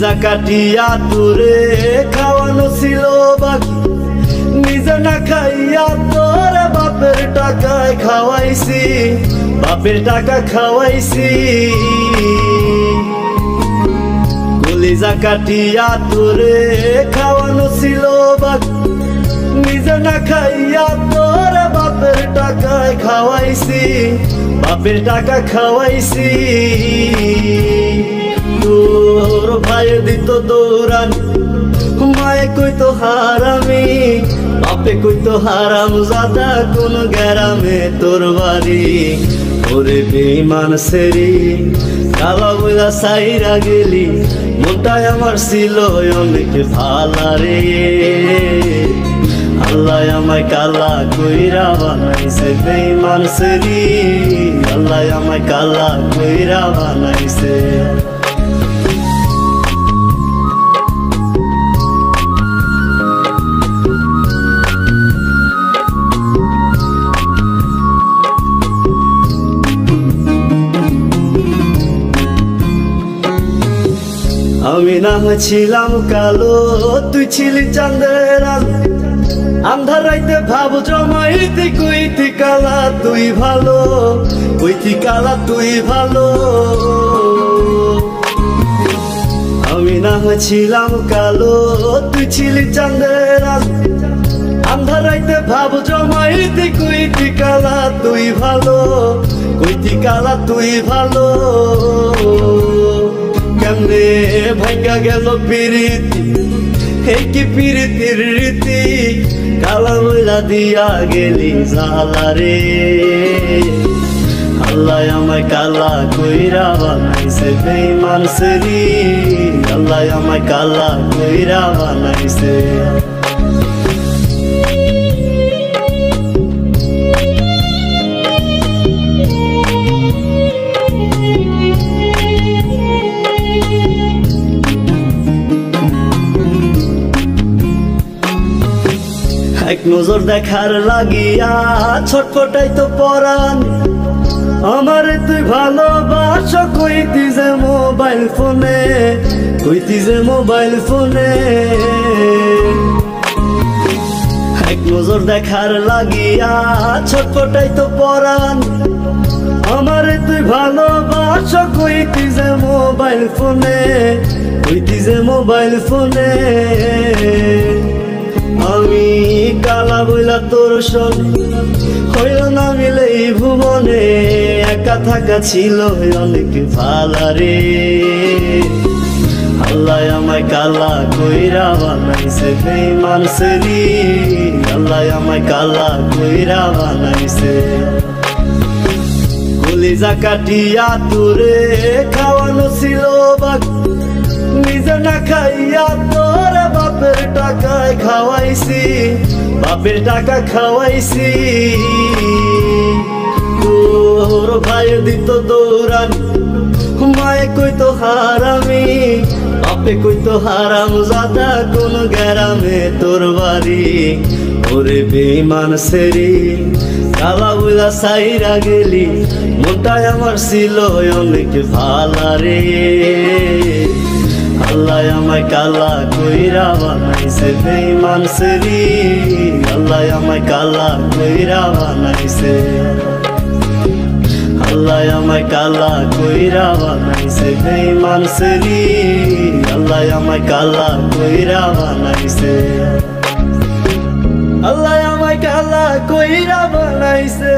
কলিজা কাটিয়া তোরে খাওয়ানো ছিল বাকি, নিজে না খাইয়া তোরে বাপের টাকায় খাওয়াইছি, বাপের টাকা খাওয়াইছি। কলিজা কাটিয়া তোরে খাওয়ানো ছিল বাকি, নিজে না খাইয়া তোরে বাপের টাকায় খাওয়াইছি, বাপের টাকা খাওয়াইছি। তোর ভাই দিত দৌড়ানি, মায়ে কইতো হারামি, বাপে কইতো হারাম জাদা কোন গ্রামে তোর বাড়ি। ওরে বেঈমান সেরি কালা বইলা সাইরা গেলি, মনটাই আমার ছিল অনেক ভালা রে। আল্লাহ আমায় কালা কইরা বানাইছে বেঈমান সেরি, আল্লাহ আমায় কালা কইরা বানাইছে। আমি না ছিলাম কালো, তুই ছিলি চাঁদের আলো, আন্ধার রাইতে ভাব জমাইতি কইতি কালা তুই ভালো, কইতি কালা তুই ভালো। আমি না ছিলাম কালো, তুই ছিলি চাঁদের আলো, আন্ধার রাইতে ভাব জমাইতি কইতি কালা তুই ভালো, কইতি কালা তুই ভালো। কেমনে ভাঙ্গা গেল পিরিতি, এই কি পিরিতির রীতি, কালা বইলা দিয়া গেলি জালা রে। আল্লাহ আমায় কালা কইরা বানাইছে বেঈমান সেরি, আল্লাহ আমায় কালা কইরা বানাইছে। এক নজর দেখার লাগিয়া ছটফটাই তো পরাণ, আমারে তুই ভালোবাস কইতি যে মোবাইল ফোনে, কইতি যে মোবাইল ফোনে। এক নজর দেখার লাগিয়া ছটফটাই তো পরাণ, আমারে তুই ভালোবাস কইতি যে মোবাইল ফোনে, কইতি যে মোবাইল ফোনে। আমি কালা বইলা তোর সনে হইল না মিলে এই ভুবনে, একা থাকা ছিল অনেক ভালা রে। আল্লাহ আমায় কালা কইরা বানাইছে বেঈমান সেরি, আল্লাহ আমায় কালা কইরা বানাইছে। কলিজা কাটিয়া তোরে খাওয়ানো ছিল বাকি, নিজে না খাইয়া তোরে বাপের টাকায় খাওয়াইছি, বাপের টাকা খাওয়াইছি। তোর ভাই দিত দৌড়ানি, মায়ে কইতো হারামি, বাপে কইতো হারাম জাদা কোন গ্রামে তোর বাড়ি। ওরে বেঈমান সেরি কালা বইলা সাইরা গেলি, মনটাই আমার ছিল অনেক ভালা রে। আল্লাহ আমায় কালা কইরা বানাইছে বেঈমান সেরি, আল্লাহ আমায় কালা কইরা বানাইছে। আল্লাহ আমায় কালা কইরা বানাইছে বেঈমান সেরি, আল্লাহ আমায় কালা কইরা বানাইছে। আল্লাহ আমায় কালা কইরা বানাইছে।